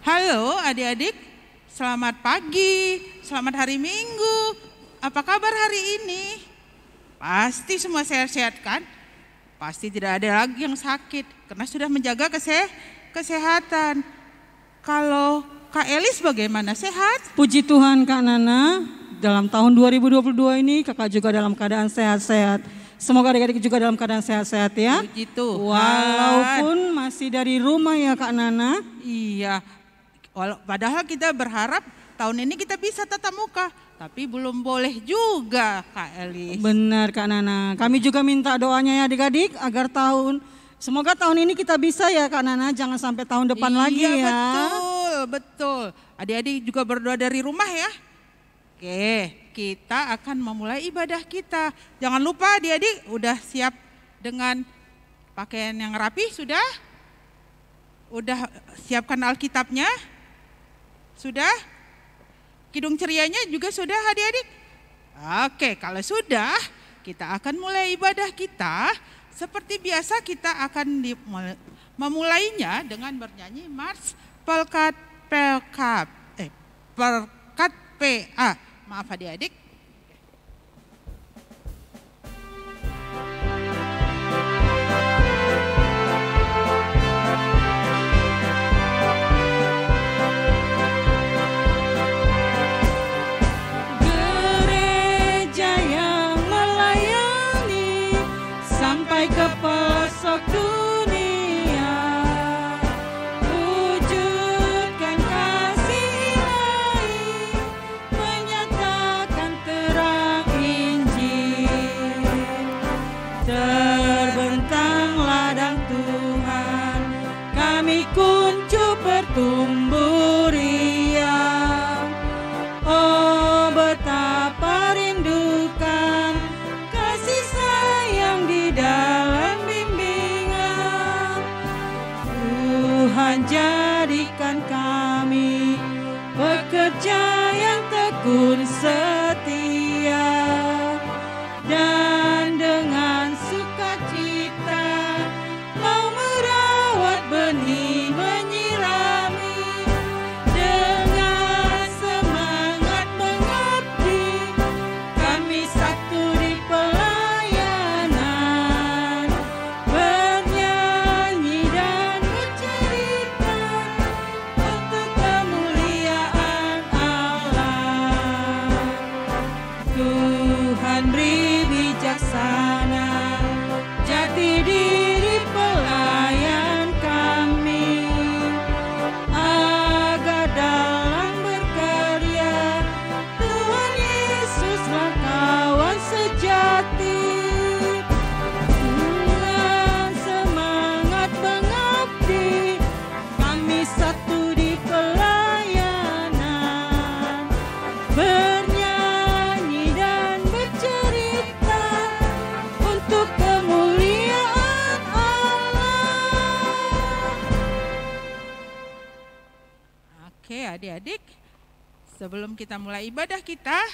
Halo adik-adik, selamat pagi, selamat hari Minggu. Apa kabar hari ini? Pasti semua sehat-sehat kan? Pasti tidak ada lagi yang sakit karena sudah menjaga kesehatan. Kalau Kak Elis bagaimana, sehat? Puji Tuhan Kak Nana, dalam tahun 2022 ini kakak juga dalam keadaan sehat-sehat. Semoga adik-adik juga dalam keadaan sehat-sehat ya. Puji Tuhan. Walaupun masih dari rumah ya Kak Nana. Iya, padahal kita berharap tahun ini kita bisa tatap muka. Tapi belum boleh juga Kak Elis. Benar Kak Nana, kami juga minta doanya ya adik-adik agar semoga tahun ini kita bisa ya Kak Nana, jangan sampai tahun depan lagi ya. Iya betul. Adik-adik juga berdoa dari rumah ya. Oke, kita akan memulai ibadah kita. Jangan lupa adik-adik udah siap dengan pakaian yang rapi sudah? Udah siapkan Alkitabnya? Sudah? Kidung cerianya juga sudah adik-adik? Oke, kalau sudah kita akan mulai ibadah kita. Seperti biasa kita akan memulainya dengan bernyanyi Mars Pelkat PA. Maaf adik-adik. Ke pelosok dunia, wujudkan kasih ilahi, menyatakan terang Injil. Terbentang ladang Tuhan, kami kuncup bertumbuh riang. Oh betapa rindukan kasih sayang di dalam bimbingan. Tuhan jadikan kami pekerja yang tekun setia, dan dengan sukacita mau merawat benih, menyirami, dengan semangat mengabdi, kami satu di pelayanan, bernyanyi dan bercerita untuk kemuliaan Allah. Tuhan beri bijaksana, jati diri pelayan kami, agar dalam berkarya Tuhan Yesuslah kawan sejati. Dengan semangat mengabdi, kami satu di pelayanan, bernyanyi dan bercerita untuk kemuliaan Allah. Oke adik-adik, sebelum kita mulai ibadah kita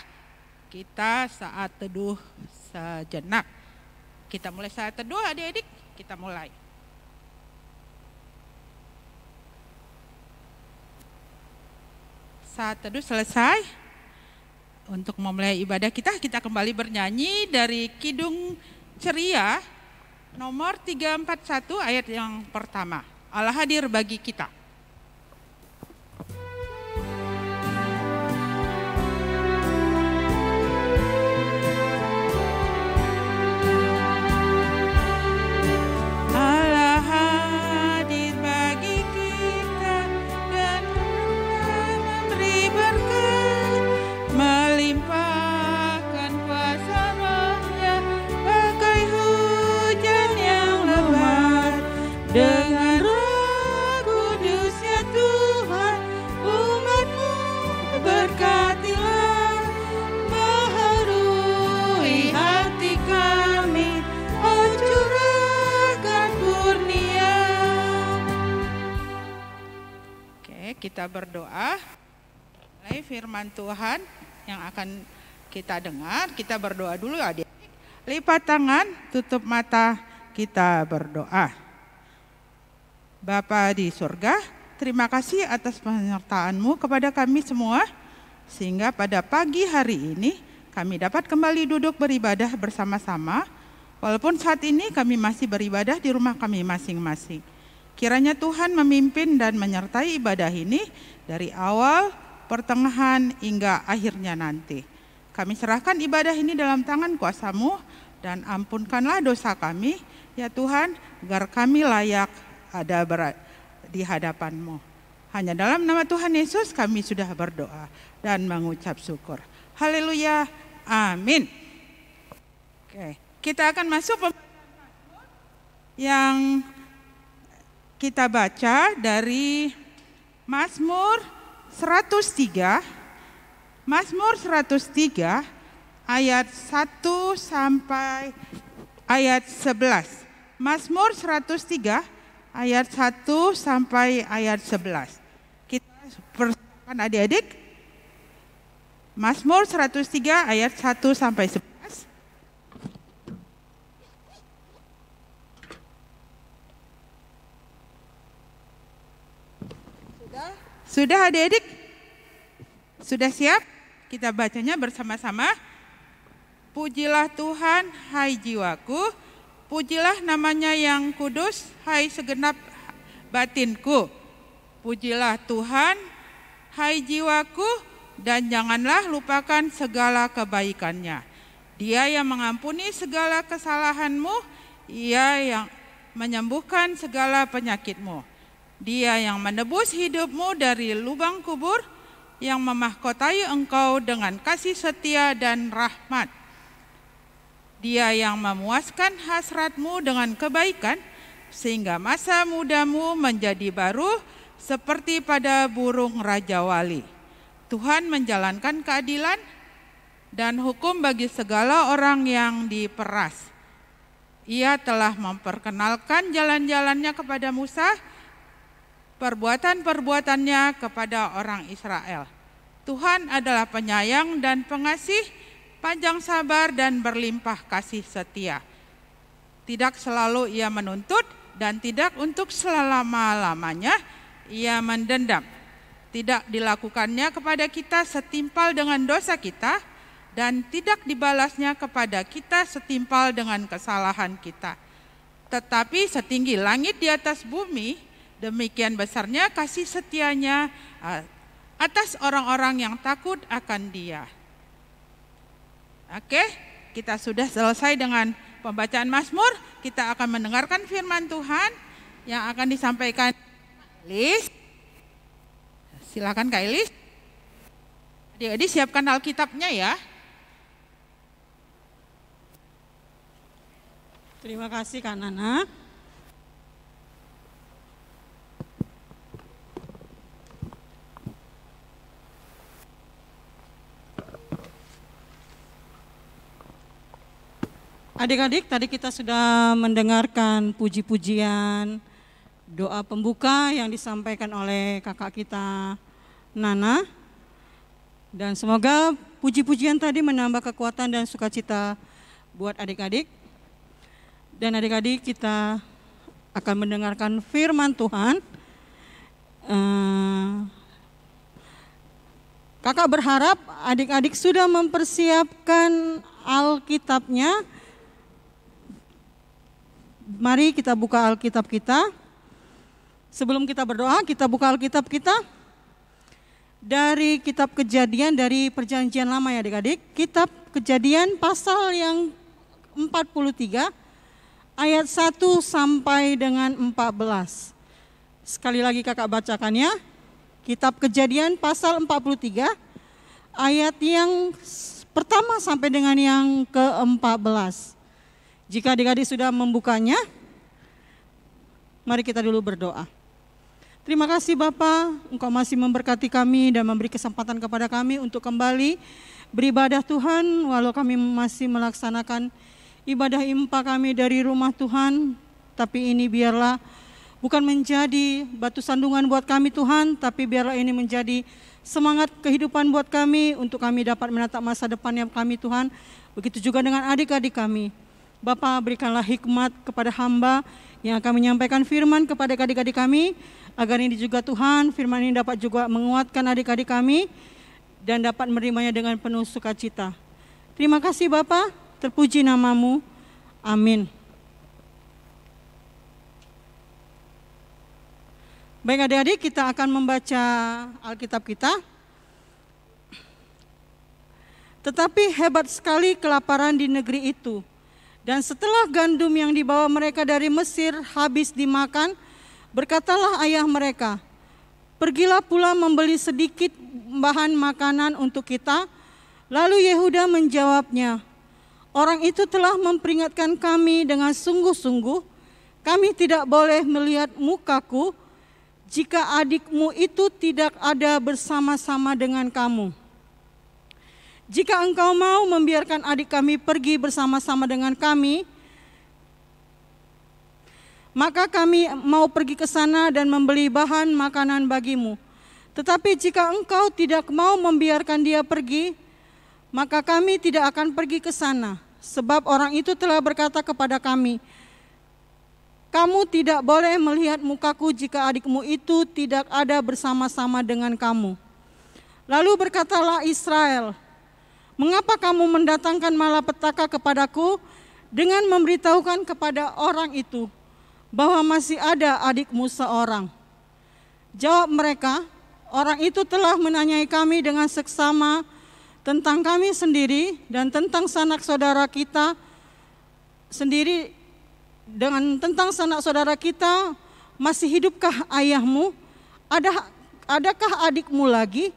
saat teduh sejenak. Kita mulai saat teduh adik-adik, kita mulai. Saat teduh selesai, untuk memulai ibadah kita kembali bernyanyi dari Kidung Ceria nomor 341 ayat yang pertama. Allah hadir bagi kita. Allah hadir bagi kita dan memberi berkat, melimpahkan kuasa Roh-Nya bagai hujan yang lebat. Dengan Roh Kudus-Nya Tuhan, umat-Mu berkatilah, baharui hati kami, oh curahkan kurnia. Oke, kita berdoa. Mulai firman Tuhan yang akan kita dengar, kita berdoa dulu adik. Lipat tangan, tutup mata, kita berdoa. Bapa di surga, terima kasih atas penyertaan-Mu kepada kami semua, sehingga pada pagi hari ini kami dapat kembali duduk beribadah bersama-sama, walaupun saat ini kami masih beribadah di rumah kami masing-masing. Kiranya Tuhan memimpin dan menyertai ibadah ini dari awal, pertengahan, hingga akhirnya nanti. Kami serahkan ibadah ini dalam tangan kuasa-Mu, dan ampunkanlah dosa kami, ya Tuhan, agar kami layak ada di hadapan-Mu. Hanya dalam nama Tuhan Yesus kami sudah berdoa dan mengucap syukur. Haleluya, amin. Oke, kita akan masuk yang kita baca dari Mazmur 103. Mazmur 103 ayat 1 sampai ayat 11. Mazmur 103 ayat 1 sampai ayat 11. Kita persiapkan adik-adik. Mazmur 103 ayat 1 sampai 11. Sudah adik-adik? Sudah siap? Kita bacanya bersama-sama. Pujilah Tuhan, hai jiwaku. Pujilah namanya yang kudus, hai segenap batinku. Pujilah Tuhan, hai jiwaku, dan janganlah lupakan segala kebaikannya. Dia yang mengampuni segala kesalahanmu, Ia yang menyembuhkan segala penyakitmu. Dia yang menebus hidupmu dari lubang kubur, yang memahkotai engkau dengan kasih setia dan rahmat. Dia yang memuaskan hasratmu dengan kebaikan, sehingga masa mudamu menjadi baru seperti pada burung Raja Wali. Tuhan menjalankan keadilan dan hukum bagi segala orang yang diperas. Ia telah memperkenalkan jalan-jalannya kepada Musa, perbuatan-perbuatannya kepada orang Israel. Tuhan adalah penyayang dan pengasih, panjang sabar dan berlimpah kasih setia. Tidak selalu Ia menuntut dan tidak untuk selama-lamanya Ia mendendam. Tidak dilakukannya kepada kita setimpal dengan dosa kita, dan tidak dibalasnya kepada kita setimpal dengan kesalahan kita. Tetapi setinggi langit di atas bumi, demikian besarnya kasih setianya atas orang-orang yang takut akan Dia. Oke, kita sudah selesai dengan pembacaan Mazmur. Kita akan mendengarkan firman Tuhan yang akan disampaikan Elis. Silakan Kak Elis. Adik-adik siapkan Alkitabnya ya. Terima kasih Kak Nana. Adik-adik, tadi kita sudah mendengarkan puji-pujian, doa pembuka yang disampaikan oleh kakak kita Nana. Dan semoga puji-pujian tadi menambah kekuatan dan sukacita buat adik-adik. Dan adik-adik, kita akan mendengarkan firman Tuhan. Kakak berharap adik-adik sudah mempersiapkan Alkitabnya. Mari kita buka Alkitab kita. Sebelum kita berdoa, kita buka Alkitab kita. Dari kitab Kejadian dari Perjanjian Lama ya adik-adik. Kitab Kejadian pasal yang 43 ayat 1 sampai dengan 14. Sekali lagi kakak bacakannya. Kitab Kejadian pasal 43 ayat yang pertama sampai dengan yang ke-14. Jika adik-adik sudah membukanya, mari kita dulu berdoa. Terima kasih Bapa, Engkau masih memberkati kami dan memberi kesempatan kepada kami untuk kembali beribadah Tuhan, walau kami masih melaksanakan ibadah impa kami dari rumah Tuhan, tapi ini biarlah bukan menjadi batu sandungan buat kami Tuhan, tapi biarlah ini menjadi semangat kehidupan buat kami untuk kami dapat menatap masa depannya kami Tuhan. Begitu juga dengan adik-adik kami. Bapa, berikanlah hikmat kepada hamba yang akan menyampaikan firman kepada adik-adik kami, agar ini juga Tuhan, firman ini dapat juga menguatkan adik-adik kami dan dapat menerimanya dengan penuh sukacita. Terima kasih Bapa, terpuji namamu. Amin. Baik adik-adik, kita akan membaca Alkitab kita. Tetapi hebat sekali kelaparan di negeri itu. Dan setelah gandum yang dibawa mereka dari Mesir habis dimakan, berkatalah ayah mereka, "Pergilah pula membeli sedikit bahan makanan untuk kita." Lalu Yehuda menjawabnya, "Orang itu telah memperingatkan kami dengan sungguh-sungguh, kami tidak boleh melihat mukaku jika adikmu itu tidak ada bersama-sama dengan kamu. Jika engkau mau membiarkan adik kami pergi bersama-sama dengan kami, maka kami mau pergi ke sana dan membeli bahan makanan bagimu. Tetapi jika engkau tidak mau membiarkan dia pergi, maka kami tidak akan pergi ke sana. Sebab orang itu telah berkata kepada kami, 'Kamu tidak boleh melihat mukaku jika adikmu itu tidak ada bersama-sama dengan kamu.' Lalu berkatalah Israel, 'Mengapa kamu mendatangkan malapetaka kepadaku dengan memberitahukan kepada orang itu bahwa masih ada adikmu seorang?' Jawab mereka, 'Orang itu telah menanyai kami dengan seksama tentang kami sendiri dan tentang sanak saudara kita sendiri, dengan tentang sanak saudara kita, masih hidupkah ayahmu? Adakah adikmu lagi?'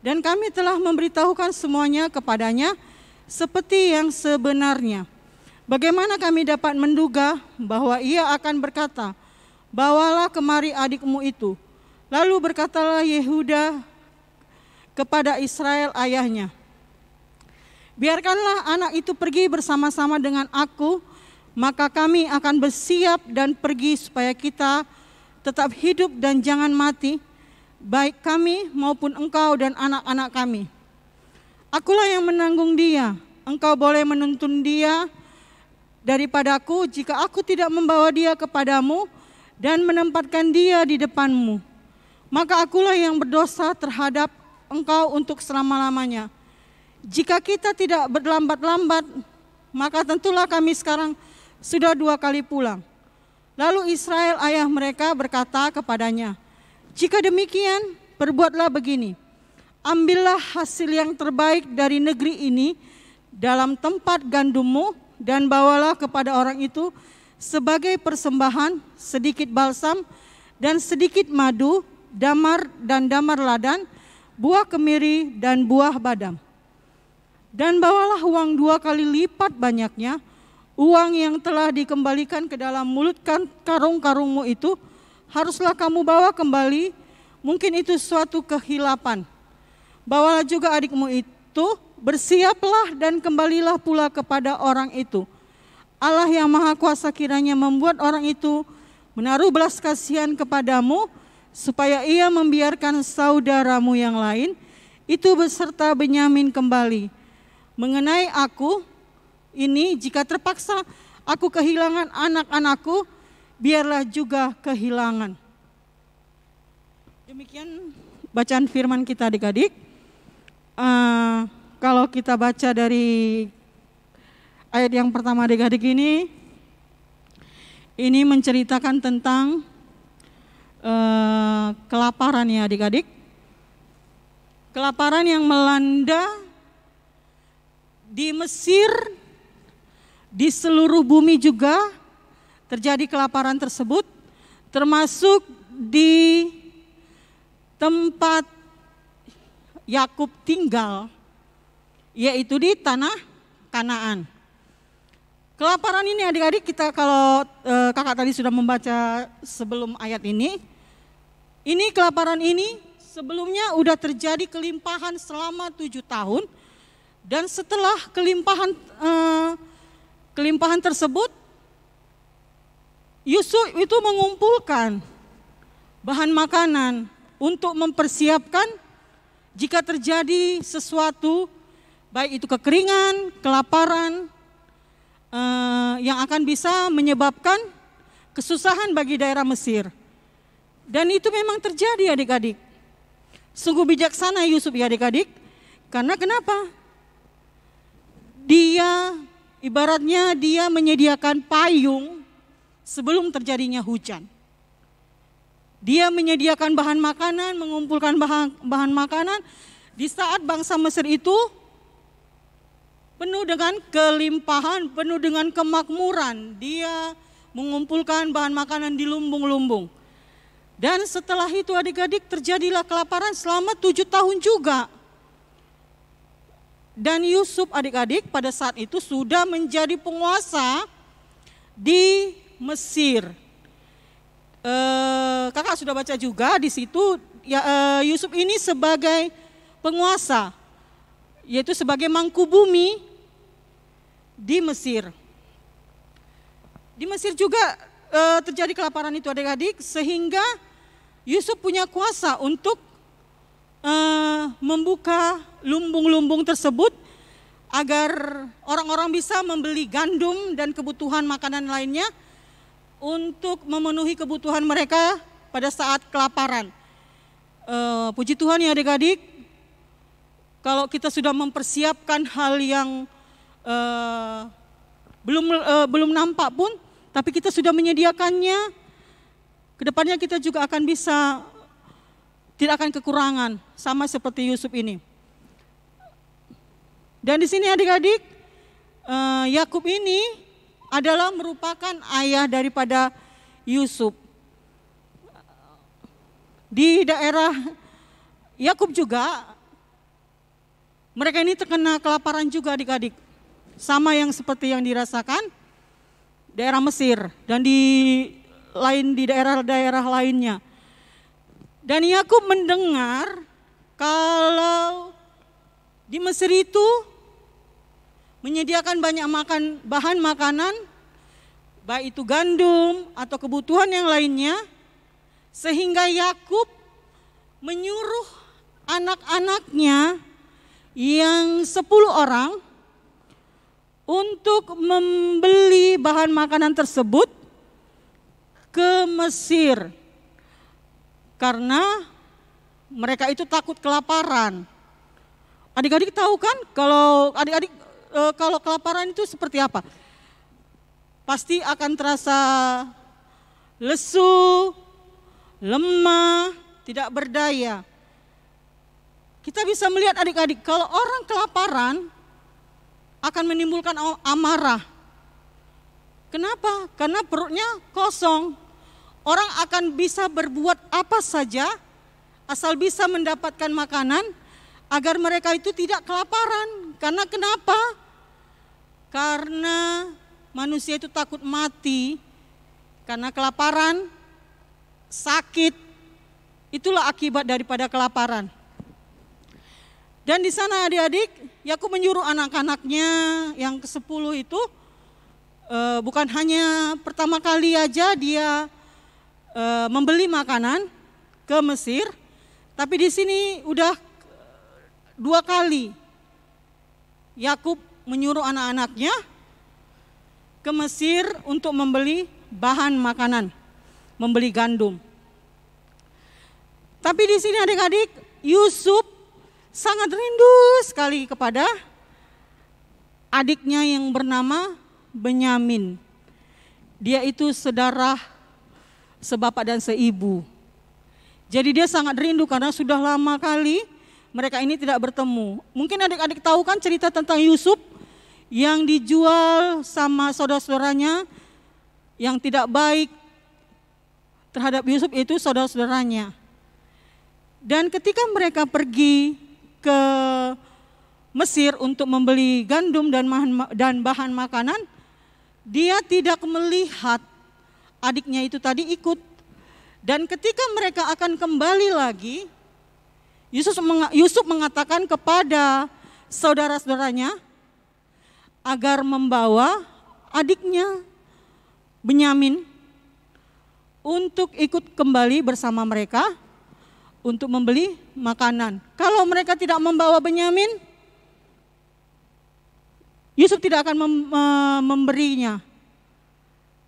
Dan kami telah memberitahukan semuanya kepadanya seperti yang sebenarnya. Bagaimana kami dapat menduga bahwa ia akan berkata, 'Bawalah kemari adikmu itu.' Lalu berkatalah Yehuda kepada Israel ayahnya, 'Biarkanlah anak itu pergi bersama-sama dengan aku, maka kami akan bersiap dan pergi supaya kita tetap hidup dan jangan mati, baik kami maupun engkau dan anak-anak kami. Akulah yang menanggung dia, engkau boleh menuntun dia daripadaku jika aku tidak membawa dia kepadamu dan menempatkan dia di depanmu. Maka akulah yang berdosa terhadap engkau untuk selama-lamanya. Jika kita tidak berlambat-lambat, maka tentulah kami sekarang sudah 2 kali pulang.' Lalu Israel ayah mereka berkata kepadanya, 'Jika demikian, perbuatlah begini, ambillah hasil yang terbaik dari negeri ini dalam tempat gandummu dan bawalah kepada orang itu sebagai persembahan sedikit balsam dan sedikit madu, damar dan damar ladan, buah kemiri dan buah badam. Dan bawalah uang 2 kali lipat banyaknya, uang yang telah dikembalikan ke dalam mulut karung-karungmu itu, haruslah kamu bawa kembali, mungkin itu suatu kehilapan. Bawalah juga adikmu itu, bersiaplah dan kembalilah pula kepada orang itu. Allah yang Maha Kuasa kiranya membuat orang itu menaruh belas kasihan kepadamu, supaya ia membiarkan saudaramu yang lain itu beserta Benyamin kembali. Mengenai aku ini, jika terpaksa aku kehilangan anak-anakku, biarlah juga kehilangan.'" Demikian bacaan firman kita adik-adik. Kalau kita baca dari ayat yang pertama adik-adik ini menceritakan tentang kelaparan ya adik-adik. Kelaparan yang melanda di Mesir, di seluruh bumi juga terjadi kelaparan tersebut, termasuk di tempat Yakub tinggal, yaitu di tanah Kanaan. Kelaparan ini adik-adik, kita kalau kakak tadi sudah membaca sebelum ayat ini kelaparan ini sebelumnya udah terjadi kelimpahan selama 7 tahun, dan setelah kelimpahan tersebut, Yusuf itu mengumpulkan bahan makanan untuk mempersiapkan jika terjadi sesuatu, baik itu kekeringan, kelaparan, yang akan bisa menyebabkan kesusahan bagi daerah Mesir. Dan itu memang terjadi adik-adik. Sungguh bijaksana Yusuf ya adik-adik. Karena kenapa? Dia ibaratnya dia menyediakan payung sebelum terjadinya hujan. Dia menyediakan bahan makanan, mengumpulkan bahan makanan di saat bangsa Mesir itu penuh dengan kelimpahan, penuh dengan kemakmuran. Dia mengumpulkan bahan makanan di lumbung-lumbung. Dan setelah itu adik-adik terjadilah kelaparan selama 7 tahun juga. Dan Yusuf adik-adik pada saat itu sudah menjadi penguasa di Mesir. Kakak sudah baca juga di situ ya, Yusuf ini sebagai penguasa, yaitu sebagai mangku bumi di Mesir. Di Mesir juga terjadi kelaparan itu adik-adik, sehingga Yusuf punya kuasa untuk membuka lumbung-lumbung tersebut agar orang-orang bisa membeli gandum dan kebutuhan makanan lainnya untuk memenuhi kebutuhan mereka pada saat kelaparan. Puji Tuhan ya adik-adik, kalau kita sudah mempersiapkan hal yang belum nampak pun, tapi kita sudah menyediakannya, kedepannya kita juga akan bisa, tidak akan kekurangan, sama seperti Yusuf ini. Dan di sini adik-adik, Yakub ini adalah merupakan ayah daripada Yusuf. Di daerah Yakub juga, mereka ini terkena kelaparan juga adik-adik. Sama yang seperti yang dirasakan daerah Mesir dan di daerah-daerah lainnya. Dan Yakub mendengar kalau di Mesir itu menyediakan banyak bahan makanan, baik itu gandum atau kebutuhan yang lainnya, sehingga Yakub menyuruh anak-anaknya yang 10 orang untuk membeli bahan makanan tersebut ke Mesir. Karena mereka itu takut kelaparan. Adik-adik tahu kan kalau kelaparan itu seperti apa? Pasti akan terasa lesu, lemah, tidak berdaya. Kita bisa melihat adik-adik, kalau orang kelaparan akan menimbulkan amarah. Kenapa? Karena perutnya kosong. Orang akan bisa berbuat apa saja asal bisa mendapatkan makanan agar mereka itu tidak kelaparan. Karena kenapa? Karena manusia itu takut mati karena kelaparan, sakit. Itulah akibat daripada kelaparan. Dan di sana adik-adik, Yakub menyuruh anak-anaknya yang ke-10 itu, bukan hanya pertama kali aja dia membeli makanan ke Mesir, tapi di sini udah 2 kali Yakub menyuruh anak-anaknya ke Mesir untuk membeli bahan makanan, membeli gandum. Tapi di sini adik-adik, Yusuf sangat rindu sekali kepada adiknya yang bernama Benyamin. Dia itu saudara sebapak dan seibu. Jadi dia sangat rindu karena sudah lama kali mereka ini tidak bertemu. Mungkin adik-adik tahu kan cerita tentang Yusuf yang dijual sama saudara-saudaranya yang tidak baik terhadap Yusuf, itu saudara-saudaranya. Dan ketika mereka pergi ke Mesir untuk membeli gandum dan bahan makanan, dia tidak melihat adiknya itu tadi ikut. Dan ketika mereka akan kembali lagi, Yusuf mengatakan kepada saudara-saudaranya agar membawa adiknya Benyamin untuk ikut kembali bersama mereka untuk membeli makanan. Kalau mereka tidak membawa Benyamin, Yusuf tidak akan memberinya.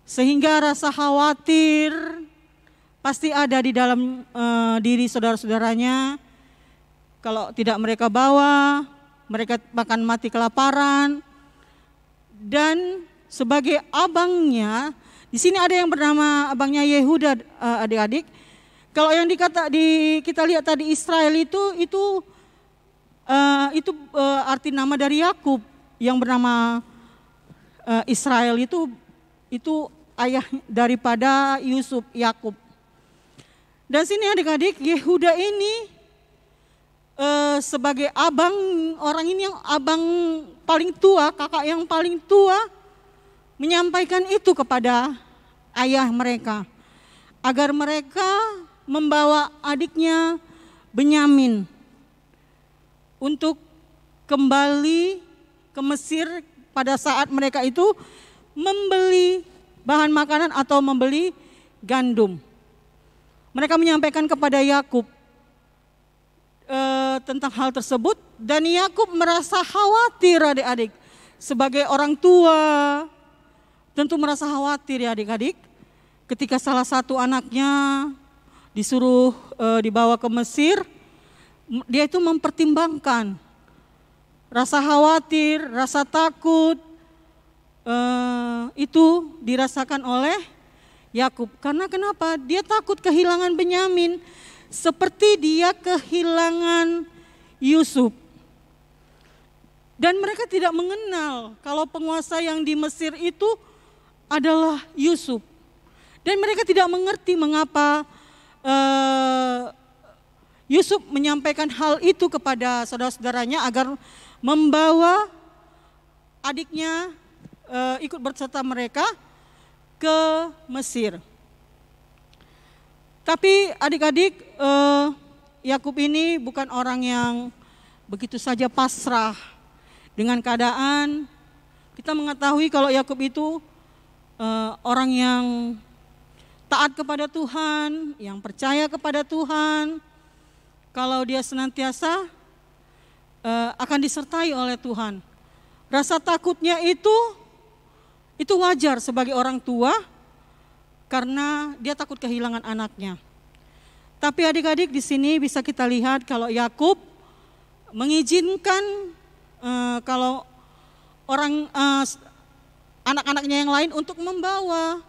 Sehingga rasa khawatir pasti ada di dalam diri saudara-saudaranya. Kalau tidak mereka bawa, mereka akan mati kelaparan. Dan sebagai abangnya, di sini ada yang bernama abangnya Yehuda, adik-adik. Kalau yang kita lihat tadi Israel itu arti nama dari Yakub yang bernama Israel itu ayah daripada Yusuf, Yakub. Dan sini adik-adik, Yehuda ini sebagai abang, orang ini yang abang paling tua, kakak yang paling tua, menyampaikan itu kepada ayah mereka, agar mereka membawa adiknya Benyamin untuk kembali ke Mesir pada saat mereka itu membeli bahan makanan atau membeli gandum. Mereka menyampaikan kepada Yakub tentang hal tersebut, dan Yakub merasa khawatir adik-adik. Sebagai orang tua tentu merasa khawatir ya adik-adik. Ketika salah satu anaknya disuruh dibawa ke Mesir, dia itu mempertimbangkan rasa khawatir, rasa takut. Itu dirasakan oleh Yakub. Karena kenapa? Dia takut kehilangan Benyamin seperti dia kehilangan Yusuf. Dan mereka tidak mengenal kalau penguasa yang di Mesir itu adalah Yusuf. Dan mereka tidak mengerti mengapa Yusuf menyampaikan hal itu kepada saudara-saudaranya agar membawa adiknya ikut berserta mereka ke Mesir. Tapi adik-adik, Yakub ini bukan orang yang begitu saja pasrah dengan keadaan. Kita mengetahui kalau Yakub itu orang yang taat kepada Tuhan, yang percaya kepada Tuhan. Kalau dia senantiasa akan disertai oleh Tuhan. Rasa takutnya itu wajar sebagai orang tua karena dia takut kehilangan anaknya. Tapi adik-adik di sini bisa kita lihat kalau Yakub mengizinkan kalau anak-anaknya yang lain untuk membawa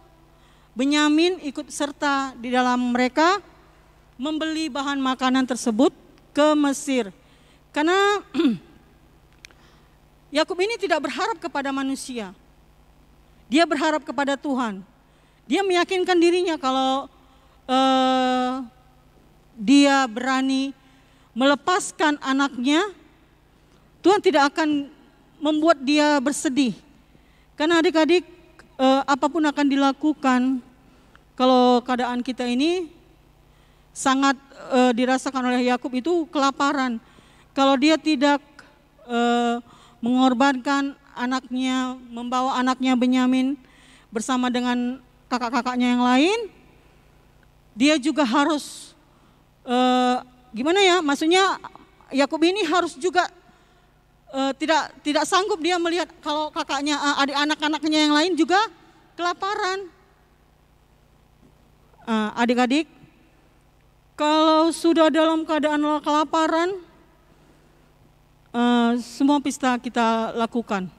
Benyamin ikut serta di dalam mereka membeli bahan makanan tersebut ke Mesir. Karena Yakub ini tidak berharap kepada manusia. Dia berharap kepada Tuhan. Dia meyakinkan dirinya kalau dia berani melepaskan anaknya, Tuhan tidak akan membuat dia bersedih. Karena adik-adik, apapun akan dilakukan kalau keadaan kita ini sangat dirasakan oleh Yakub itu kelaparan. Kalau dia tidak mengorbankan anaknya, membawa anaknya Benyamin bersama dengan kakak-kakaknya yang lain, dia juga harus maksudnya Yakub ini harus juga tidak sanggup dia melihat kalau kakaknya, anak-anaknya yang lain juga kelaparan. Adik-adik, kalau sudah dalam keadaan kelaparan, semua pesta kita lakukan.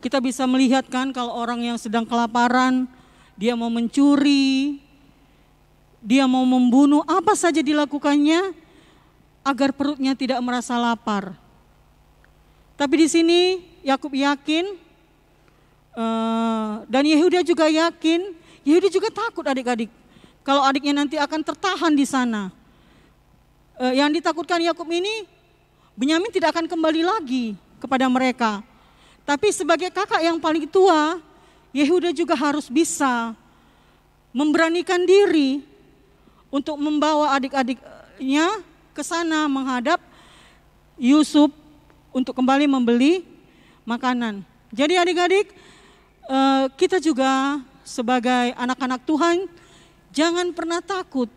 Kita bisa melihat kan kalau orang yang sedang kelaparan, dia mau mencuri, dia mau membunuh, apa saja dilakukannya agar perutnya tidak merasa lapar. Tapi di sini Yakub yakin, dan Yehuda juga yakin. Yehuda juga takut adik-adik, kalau adiknya nanti akan tertahan di sana. Yang ditakutkan Yakub ini, Benyamin tidak akan kembali lagi kepada mereka. Tapi sebagai kakak yang paling tua, Yehuda juga harus bisa memberanikan diri untuk membawa adik-adiknya ke sana menghadap Yusuf untuk kembali membeli makanan. Jadi adik-adik, kita juga sebagai anak-anak Tuhan jangan pernah takut.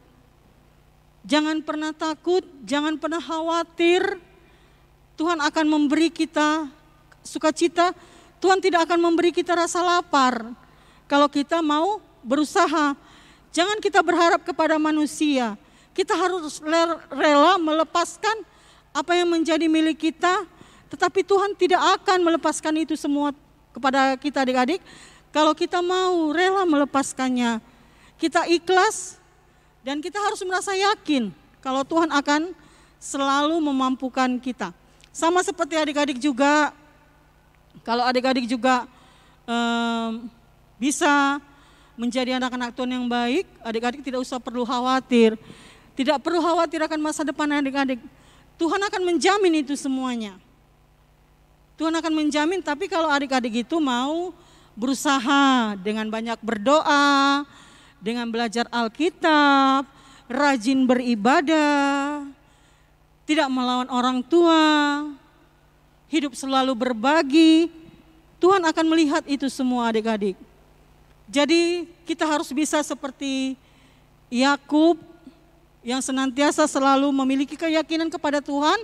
Jangan pernah takut, jangan pernah khawatir. Tuhan akan memberi kita sukacita Tuhan tidak akan memberi kita rasa lapar kalau kita mau berusaha. Jangan kita berharap kepada manusia. Kita harus rela melepaskan apa yang menjadi milik kita, tetapi Tuhan tidak akan melepaskan itu semua kepada kita adik-adik. Kalau kita mau rela melepaskannya, kita ikhlas dan kita harus merasa yakin kalau Tuhan akan selalu memampukan kita. Sama seperti adik-adik juga, kalau adik-adik juga bisa menjadi anak-anak Tuhan yang baik, adik-adik tidak usah perlu khawatir. Tidak perlu khawatir akan masa depan adik-adik. Tuhan akan menjamin itu semuanya. Tuhan akan menjamin, tapi kalau adik-adik itu mau berusaha dengan banyak berdoa, dengan belajar Alkitab, rajin beribadah, tidak melawan orang tua, hidup selalu berbagi, Tuhan akan melihat itu semua adik-adik. Jadi kita harus bisa seperti Yakub yang senantiasa selalu memiliki keyakinan kepada Tuhan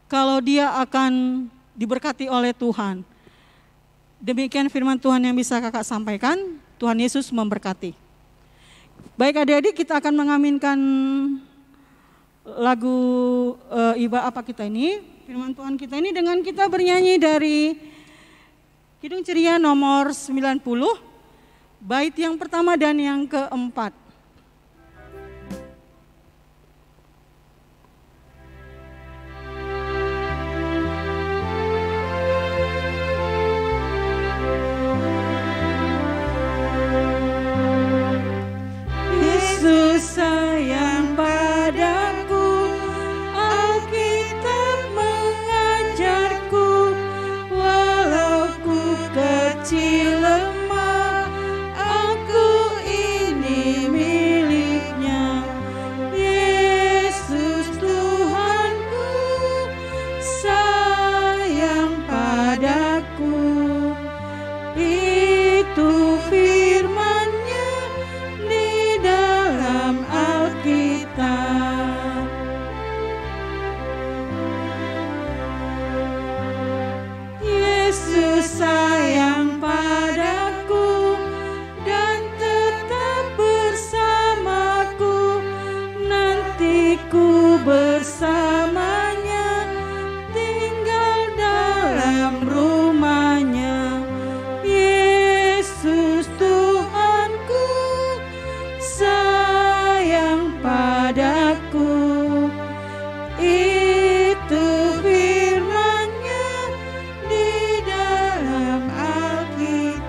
kalau dia akan diberkati oleh Tuhan. Demikian firman Tuhan yang bisa kakak sampaikan. Tuhan Yesus memberkati. Baik adik-adik, kita akan mengaminkan lagu ibadah apa kita ini, firman Tuhan kita ini dengan kita bernyanyi dari Kidung Ceria nomor 90, bait yang pertama dan yang keempat. Yesus sayang padaku, Alkitab mengajarku, walau ku kecil lemah, aku ini miliknya. Yesus Tuhanku sayang padaku, itu firman-Nya di dalam Alkitab. Yesus sayang padaku dan tetap bersamaku, nanti ku bersamanya, tinggal dalam rumahnya. Yesus Tuhanku sayang padaku, itu firman-Nya di dalam Alkitab.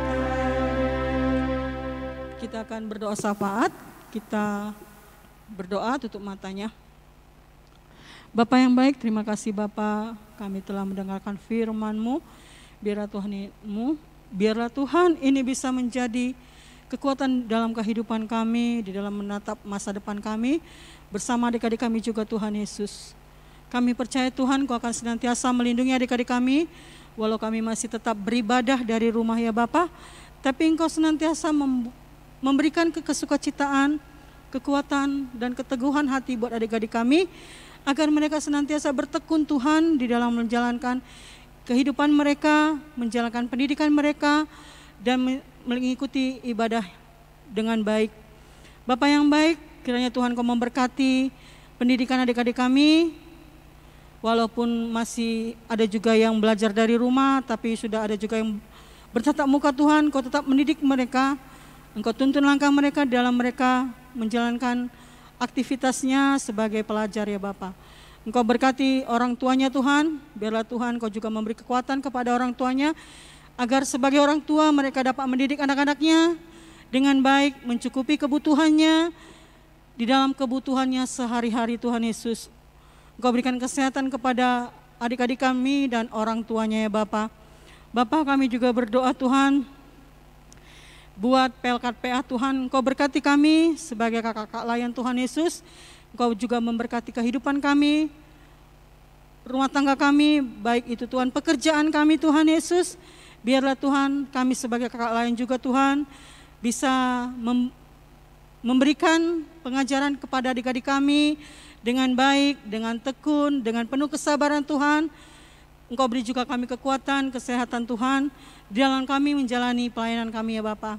Kita akan berdoa syafaat, kita berdoa tutup matanya. Bapa yang baik, terima kasih Bapa, kami telah mendengarkan firman-Mu. Biarlah Tuhan ini bisa menjadi kekuatan dalam kehidupan kami, di dalam menatap masa depan kami, bersama adik-adik kami juga Tuhan Yesus. Kami percaya Tuhan Kau akan senantiasa melindungi adik-adik kami, walau kami masih tetap beribadah dari rumah ya Bapa, tapi Engkau senantiasa memberikan kesukacitaan, kekuatan dan keteguhan hati buat adik-adik kami, agar mereka senantiasa bertekun Tuhan di dalam menjalankan kehidupan mereka, menjalankan pendidikan mereka, dan mengikuti ibadah dengan baik. Bapa yang baik, kiranya Tuhan Kau memberkati pendidikan adik-adik kami, walaupun masih ada juga yang belajar dari rumah, tapi sudah ada juga yang bertatap muka Tuhan, Kau tetap mendidik mereka, Engkau tuntun langkah mereka dalam mereka menjalankan aktivitasnya sebagai pelajar ya Bapa. Engkau berkati orang tuanya Tuhan, biarlah Tuhan Kau juga memberi kekuatan kepada orang tuanya, agar sebagai orang tua mereka dapat mendidik anak-anaknya dengan baik, mencukupi kebutuhannya, di dalam kebutuhannya sehari-hari Tuhan Yesus. Engkau berikan kesehatan kepada adik-adik kami dan orang tuanya ya Bapa. Bapa, kami juga berdoa Tuhan, buat Pelkat PA Tuhan, Engkau berkati kami sebagai kakak-kakak layan Tuhan Yesus. Engkau juga memberkati kehidupan kami, rumah tangga kami, baik itu Tuhan pekerjaan kami Tuhan Yesus. Biarlah Tuhan kami sebagai kakak layan juga Tuhan bisa memberikan pengajaran kepada adik-adik kami dengan baik, dengan tekun, dengan penuh kesabaran Tuhan, Engkau beri juga kami kekuatan, kesehatan Tuhan, di dalam kami menjalani pelayanan kami ya Bapa.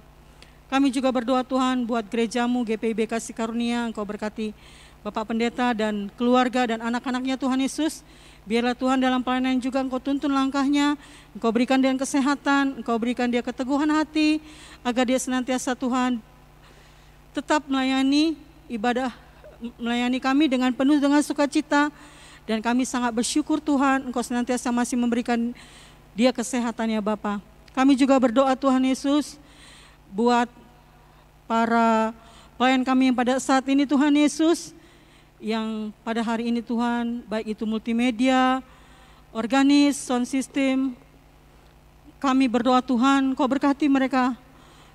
Kami juga berdoa Tuhan buat gerejamu GPIB Kasih Karunia, Engkau berkati Bapak Pendeta dan keluarga dan anak-anaknya Tuhan Yesus. Biarlah Tuhan dalam pelayanan juga Engkau tuntun langkahnya, Engkau berikan dia kesehatan, Engkau berikan dia keteguhan hati, agar dia senantiasa Tuhan tetap melayani kami dengan penuh dengan sukacita. Dan kami sangat bersyukur Tuhan, Engkau senantiasa masih memberikan dia kesehatan ya Bapa. Kami juga berdoa Tuhan Yesus buat para pelayan kami yang pada saat ini Tuhan Yesus, yang pada hari ini Tuhan, baik itu multimedia, organis, sound system, kami berdoa Tuhan, Kau berkati mereka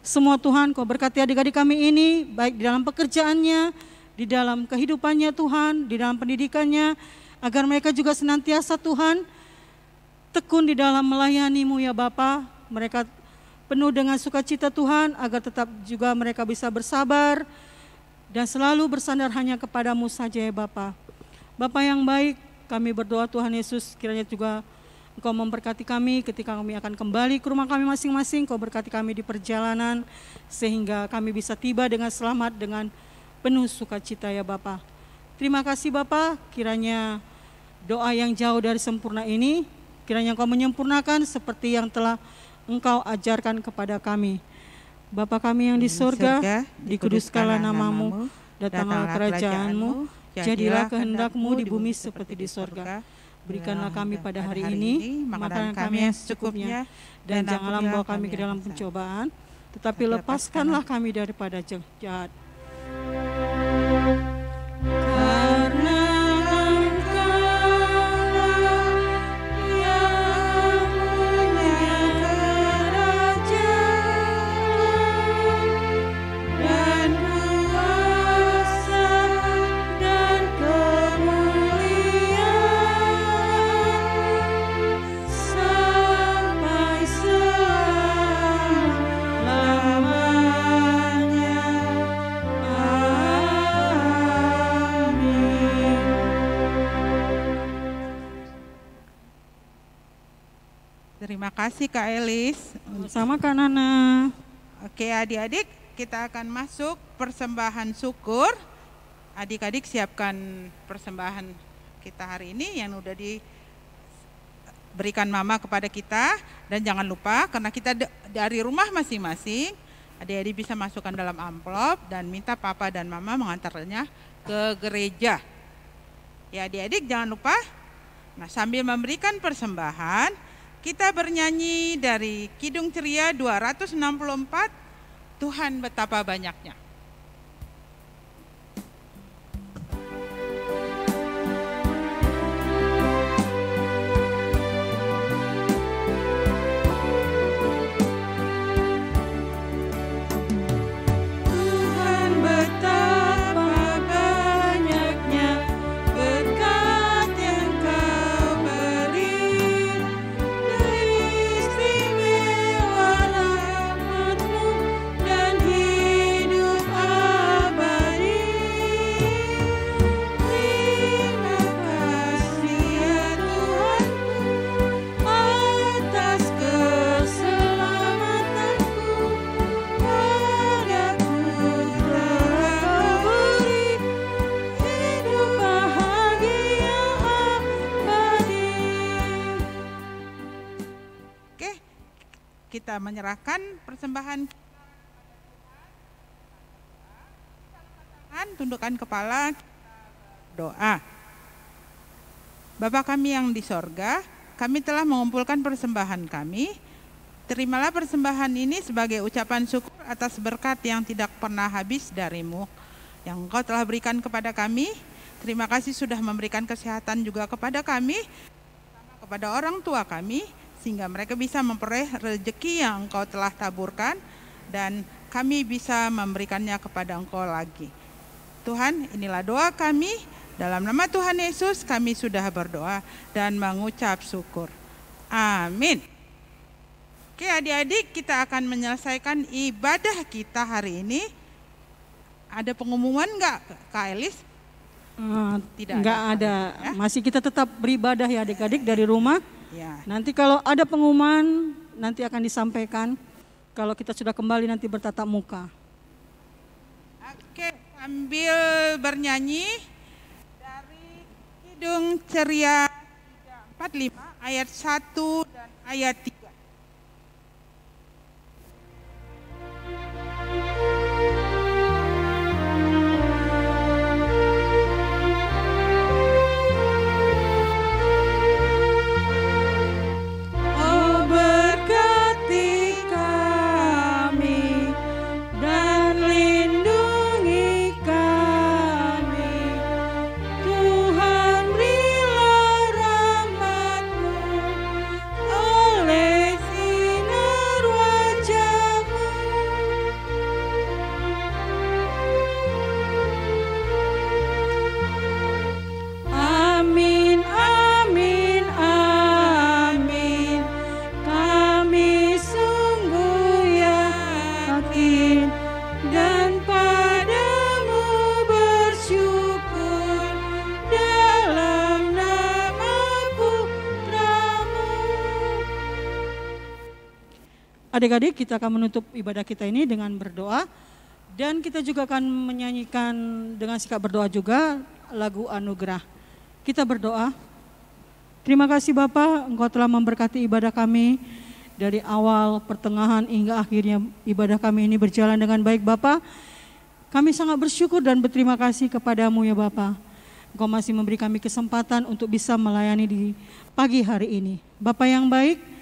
semua Tuhan, Kau berkati adik-adik kami ini, baik di dalam pekerjaannya, di dalam kehidupannya Tuhan, di dalam pendidikannya, agar mereka juga senantiasa Tuhan tekun di dalam melayani-Mu ya Bapa. Mereka penuh dengan sukacita Tuhan, agar tetap juga mereka bisa bersabar dan selalu bersandar hanya kepada-Mu saja ya Bapa. Bapa yang baik, kami berdoa Tuhan Yesus, kiranya juga Engkau memberkati kami ketika kami akan kembali ke rumah kami masing-masing. Engkau berkati kami di perjalanan sehingga kami bisa tiba dengan selamat, dengan penuh sukacita ya Bapa. Terima kasih Bapa, kiranya doa yang jauh dari sempurna ini, kiranya Engkau menyempurnakan seperti yang telah Engkau ajarkan kepada kami. Bapa kami yang di surga, dikuduskanlah nama-Mu, datanglah kerajaan-Mu, jadilah kehendak-Mu di bumi seperti di surga. Berikanlah kami pada hari ini makanan kami yang secukupnya, dan janganlah membawa kami ke dalam pencobaan, tetapi lepaskanlah kami daripada jahat. Karena Terima kasih Kak Elis. Sama Kak Nana. Oke adik-adik, kita akan masuk persembahan syukur. Adik-adik siapkan persembahan kita hari ini yang udah diberikan Mama kepada kita. Dan jangan lupa, karena kita dari rumah masing-masing, adik-adik bisa masukkan dalam amplop dan minta Papa dan Mama mengantarnya ke gereja. Ya adik-adik jangan lupa. Nah sambil memberikan persembahan, kita bernyanyi dari Kidung Ceria 264, Tuhan betapa banyaknya. Kita menyerahkan persembahan, tundukkan kepala, doa. Bapa kami yang di sorga, kami telah mengumpulkan persembahan kami. Terimalah persembahan ini sebagai ucapan syukur atas berkat yang tidak pernah habis dari-Mu, yang Engkau telah berikan kepada kami. Terima kasih sudah memberikan kesehatan juga kepada kami, kepada orang tua kami, sehingga mereka bisa memperoleh rezeki yang Engkau telah taburkan, dan kami bisa memberikannya kepada Engkau lagi. Tuhan, inilah doa kami, dalam nama Tuhan Yesus kami sudah berdoa dan mengucap syukur. Amin. Oke adik-adik, kita akan menyelesaikan ibadah kita hari ini. Ada pengumuman enggak Kak Elis? Tidak ada. Ya? Masih kita tetap beribadah ya adik-adik dari rumah. Ya. Nanti kalau ada pengumuman nanti akan disampaikan kalau kita sudah kembali nanti bertatap muka. Oke, sambil bernyanyi dari Kidung Ceria 345 ayat 1 dan ayat 3. Adik-adik, kita akan menutup ibadah kita ini dengan berdoa dan kita juga akan menyanyikan dengan sikap berdoa juga lagu anugerah. Kita berdoa. Terima kasih Bapa, Engkau telah memberkati ibadah kami dari awal, pertengahan hingga akhirnya ibadah kami ini berjalan dengan baik Bapa. Kami sangat bersyukur dan berterima kasih kepadamu ya Bapa. Engkau masih memberi kami kesempatan untuk bisa melayani di pagi hari ini. Bapa yang baik,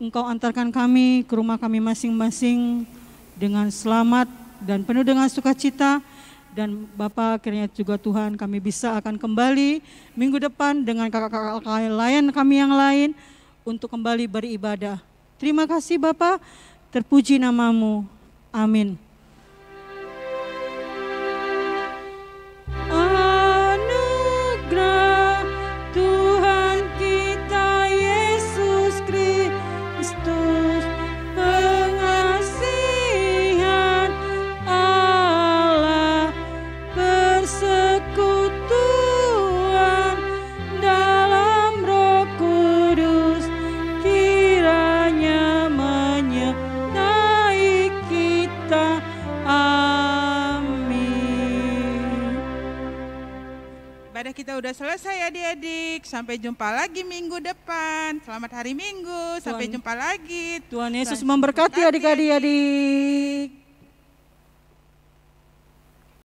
Engkau antarkan kami ke rumah kami masing-masing dengan selamat dan penuh dengan sukacita. Dan Bapa, akhirnya juga Tuhan kami bisa akan kembali minggu depan dengan kakak-kakak lain kami yang lain untuk kembali beribadah. Terima kasih Bapa, terpuji namamu. Amin. Kita udah selesai adik-adik. Sampai jumpa lagi minggu depan. Selamat hari Minggu. Sampai jumpa lagi. Tuhan Yesus memberkati adik-adik.